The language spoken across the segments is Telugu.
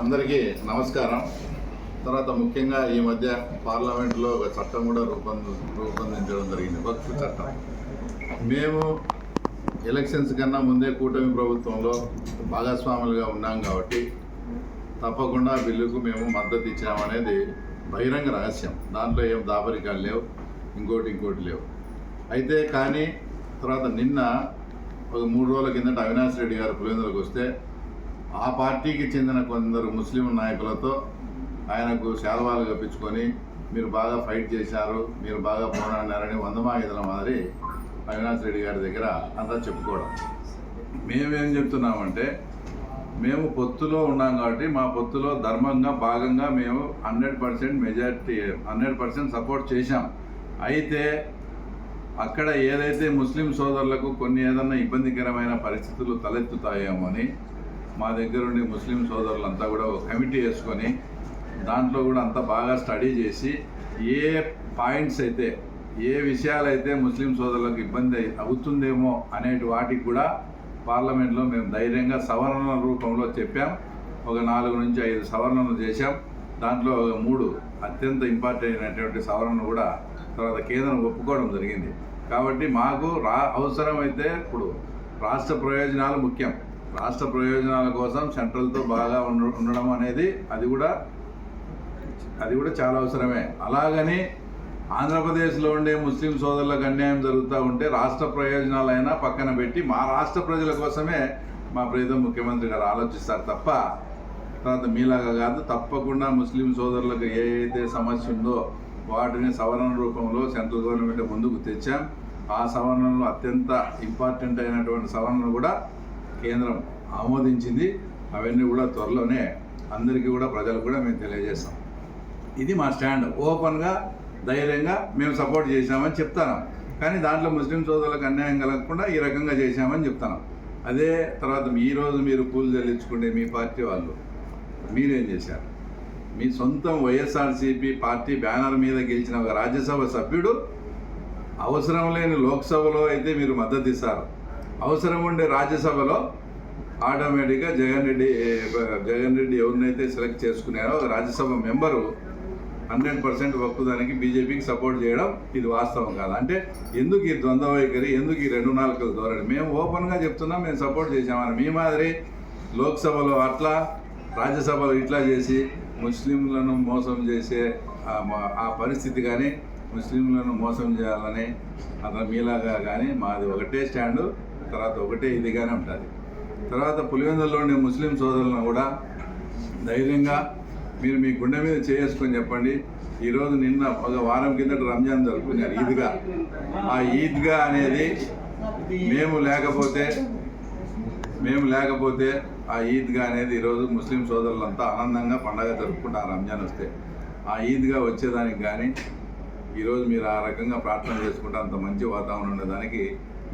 అందరికీ నమస్కారం. తర్వాత ముఖ్యంగా ఈ మధ్య పార్లమెంట్లో ఒక చట్టం కూడా రూపొందించడం జరిగింది, వక్ఫ్ చట్టం. మేము ఎలక్షన్స్ కన్నా ముందే కూటమి ప్రభుత్వంలో భాగస్వాములుగా ఉన్నాం కాబట్టి తప్పకుండా బిల్లుకు మేము మద్దతు ఇచ్చామనేది బహిరంగ రహస్యం. దాంట్లో ఏం దాపరికాలు లేవు, ఇంకోటి లేవు. అయితే కానీ తర్వాత నిన్న ఒక 3 రోజుల కిందట అవినాష్ రెడ్డి గారు పులివెందులకు వస్తే ఆ పార్టీకి చెందిన కొందరు ముస్లిం నాయకులతో ఆయనకు శాల్వాలు కప్పించుకొని మీరు బాగా ఫైట్ చేశారు, మీరు బాగా పోరాడారని 100 మాగిదల మాదిరి అవినాష్ రెడ్డి గారి దగ్గర అంతా చెప్పుకోవడం. మేమేం చెప్తున్నామంటే మేము పొత్తులో ఉన్నాం కాబట్టి మా పొత్తులో ధర్మంగా భాగంగా మేము 100% మెజారిటీ 100% సపోర్ట్ చేశాం. అయితే అక్కడ ఏదైతే ముస్లిం సోదరులకు కొన్ని ఏదన్నా ఇబ్బందికరమైన పరిస్థితులు తలెత్తుతాయేమో అని మా దగ్గర ఉండి ముస్లిం సోదరులంతా కూడా ఒక కమిటీ వేసుకొని దాంట్లో కూడా అంతా బాగా స్టడీ చేసి ఏ పాయింట్స్ అయితే ఏ విషయాలైతే ముస్లిం సోదరులకు ఇబ్బంది అవుతుందేమో అనేటి వాటికి కూడా పార్లమెంట్లో మేము ధైర్యంగా సవరణల రూపంలో చెప్పాం. ఒక 4 నుంచి 5 సవరణలు చేశాం. దాంట్లో 3 అత్యంత ఇంపార్టెంట్ అయినటువంటి సవరణలు కూడా తర్వాత కేంద్రం ఒప్పుకోవడం జరిగింది. కాబట్టి మాకు అవసరమైతే ఇప్పుడు రాష్ట్ర ప్రయోజనాలు ముఖ్యం. రాష్ట్ర ప్రయోజనాల కోసం సెంట్రల్తో బాగా ఉండడం అనేది అది కూడా చాలా అవసరమే. అలాగని ఆంధ్రప్రదేశ్లో ఉండే ముస్లిం సోదరులకు అన్యాయం జరుగుతూ ఉంటే రాష్ట్ర ప్రయోజనాలైనా పక్కన పెట్టి మా రాష్ట్ర ప్రజల కోసమే మా ప్రియతమ ముఖ్యమంత్రి గారు ఆలోచిస్తారు తప్ప తర్వాత మీలాగా కాదు. తప్పకుండా ముస్లిం సోదరులకు ఏదైతే సమస్య ఉందో వాటిని సవరణ రూపంలో సెంట్రల్ గవర్నమెంట్ ముందుకు తెచ్చాం. ఆ సవరణలో అత్యంత ఇంపార్టెంట్ అయినటువంటి సవరణలు కూడా కేంద్రం ఆమోదించింది. అవన్నీ కూడా త్వరలోనే అందరికీ కూడా ప్రజలకు కూడా మేము తెలియజేస్తాం. ఇది మా స్టాండ్. ఓపెన్గా ధైర్యంగా మేము సపోర్ట్ చేశామని చెప్తాను. కానీ దాంట్లో ముస్లిం సోదరులకు అన్యాయం కలగకుండా ఈ రకంగా చేశామని చెప్తాను. అదే తర్వాత ఈరోజు మీరు పూలు చెల్లించుకుంటే మీ పార్టీ వాళ్ళు మీరేం చేశారు? మీ సొంతం వైఎస్ఆర్సీపీ పార్టీ బ్యానర్ మీద గెలిచిన ఒక రాజ్యసభ సభ్యుడు అవసరం లేని లోక్సభలో అయితే మీరు మద్దతు ఇస్తారు, అవసరం ఉండే రాజ్యసభలో ఆటోమేటిక్గా జగన్ రెడ్డి ఎవరినైతే సెలెక్ట్ చేసుకున్నారో రాజ్యసభ మెంబరు 100% వక్కుదానికి బీజేపీకి సపోర్ట్ చేయడం ఇది వాస్తవం కాదు. అంటే ఎందుకు ఈ ద్వంద్వ వైఖరి, ఎందుకు ఈ 2 నాలుకల ధోరణి? మేము ఓపెన్గా చెప్తున్నాం, మేము సపోర్ట్ చేసామని. మీ మాదిరి లోక్సభలో అట్లా రాజ్యసభలో ఇట్లా చేసి ముస్లింలను మోసం చేసే ఆ పరిస్థితి కానీ ముస్లింలను మోసం చేయాలని అతను మీలాగా కానీ మాది ఒకటే స్టాండు, తర్వాత ఒకటే ఇదిగానే ఉంటుంది. తర్వాత పులివెందుల్లో ఉండే ముస్లిం సోదరులను కూడా ధైర్యంగా మీరు మీ గుండె మీద చేసుకొని చెప్పండి. ఈరోజు నిన్న ఒక వారం కిందట రంజాన్ జరుపుకున్నారు ఈద్గా. ఆ ఈద్గా అనేది మేము లేకపోతే ఆ ఈద్గా అనేది ఈరోజు ముస్లిం సోదరులంతా ఆనందంగా పండగ జరుపుకుంటారు రంజాన్ వస్తే. ఆ ఈద్గా వచ్చేదానికి కానీ ఈరోజు మీరు ఆ రకంగా ప్రార్థన చేసుకుంటే అంత మంచి వాతావరణం ఉండేదానికి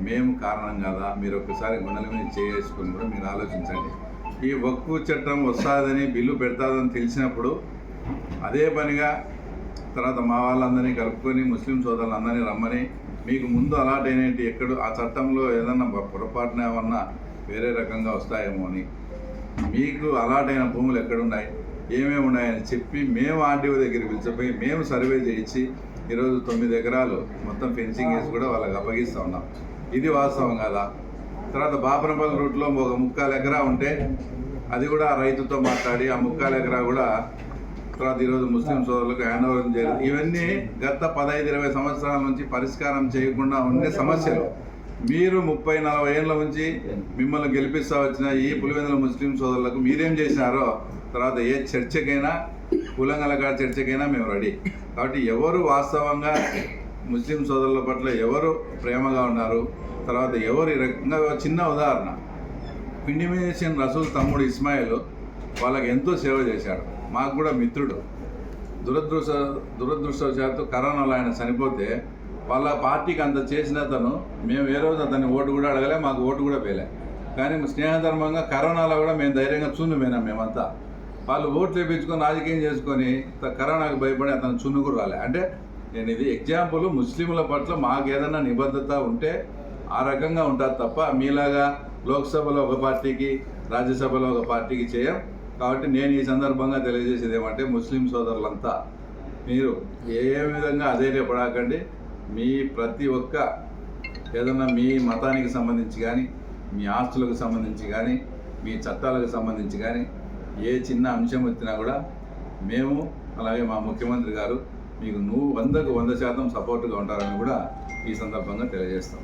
మేము కారణం కదా. మీరు ఒక్కసారి గుండెల మీద చేసుకొని కూడా మీరు ఆలోచించండి. ఈ వక్ఫ్ చట్టం వస్తుందని బిల్లు పెడతాదని తెలిసినప్పుడు అదే పనిగా తర్వాత మా వాళ్ళందరినీ కలుపుకొని ముస్లిం సోదరులందరినీ రమ్మని మీకు ముందు అలాట్ అయినట్టు ఎక్కడ ఆ చట్టంలో ఏదన్నా పొరపాటున ఏమన్నా వేరే రకంగా వస్తాయేమో అని మీకు అలాట్ అయిన భూములు ఎక్కడున్నాయి, ఏమేమి ఉన్నాయని చెప్పి మేము ఆర్డీఓ దగ్గరికి పిలిచిపోయి మేము సర్వే చేయించి ఈరోజు 9 ఎకరాలు మొత్తం ఫెన్సింగ్ వేసి కూడా వాళ్ళకి అప్పగిస్తూ ఉన్నాం. ఇది వాస్తవం కదా. తర్వాత బాపనపల్లి రూట్లో ఒక 3/4 ఎకరా ఉంటే అది కూడా రైతుతో మాట్లాడి ఆ 3/4 ఎకరా కూడా తర్వాత ఈరోజు ముస్లిం సోదరులకు హ్యాండ్ ఓవర్ జరిగింది. ఇవన్నీ గత 15-20 సంవత్సరాల నుంచి పరిష్కారం చేయకుండా ఉండే సమస్యలు. మీరు 30-40 ఏళ్ళ నుంచి మిమ్మల్ని గెలిపిస్తూ వచ్చిన ఈ పులివెందుల ముస్లిం సోదరులకు మీరేం చేసినారో తర్వాత ఏ చర్చకైనా కులంగలగా చర్చకైనా మేము రెడీ. కాబట్టి ఎవరు వాస్తవంగా ముస్లిం సోదరుల పట్ల ఎవరు ప్రేమగా ఉన్నారు, తర్వాత ఎవరు ఈ రకంగా చిన్న ఉదాహరణ ఇండిమినేషన్ రసూల్ తమ్ముడు ఇస్మాయిల్ వాళ్ళకి ఎంతో సేవ చేశాడు, మాకు కూడా మిత్రుడు. దురదృష్టవశాత్తు కరోనాలో ఆయన చనిపోతే వాళ్ళ పార్టీకి అంత చేసిన అతను మేము ఏ రోజు అతన్ని ఓటు కూడా అడగలే, మాకు ఓటు కూడా వేయలే. కానీ స్నేహధర్మంగా కరోనాలో కూడా మేము ధైర్యంగా చూన్ను మేమంతా. వాళ్ళు ఓట్లు వేయించుకొని రాజకీయం చేసుకొని కరోనాకు భయపడి అతను చున్ను కూడా రాలే. అంటే నేను ఇది ఎగ్జాంపుల్. ముస్లింల పట్ల మాకు ఏదైనా నిబద్ధత ఉంటే ఆ రకంగా ఉంటుంది తప్ప మీలాగా లోక్సభలో ఒక పార్టీకి రాజ్యసభలో ఒక పార్టీకి చేయం. కాబట్టి నేను ఈ సందర్భంగా తెలియజేసేది ఏమంటే ముస్లిం సోదరులంతా మీరు ఏ విధంగా అధైర్యపడకండి. మీ ప్రతి ఒక్క ఏదన్నా మీ మతానికి సంబంధించి కానీ, మీ ఆస్తులకు సంబంధించి కానీ, మీ చట్టాలకు సంబంధించి కానీ ఏ చిన్న అంశం వచ్చినా కూడా మేము అలాగే మా ముఖ్యమంత్రి గారు మీకు 100% సపోర్ట్గా ఉంటారని కూడా ఈ సందర్భంగా తెలియజేస్తాం.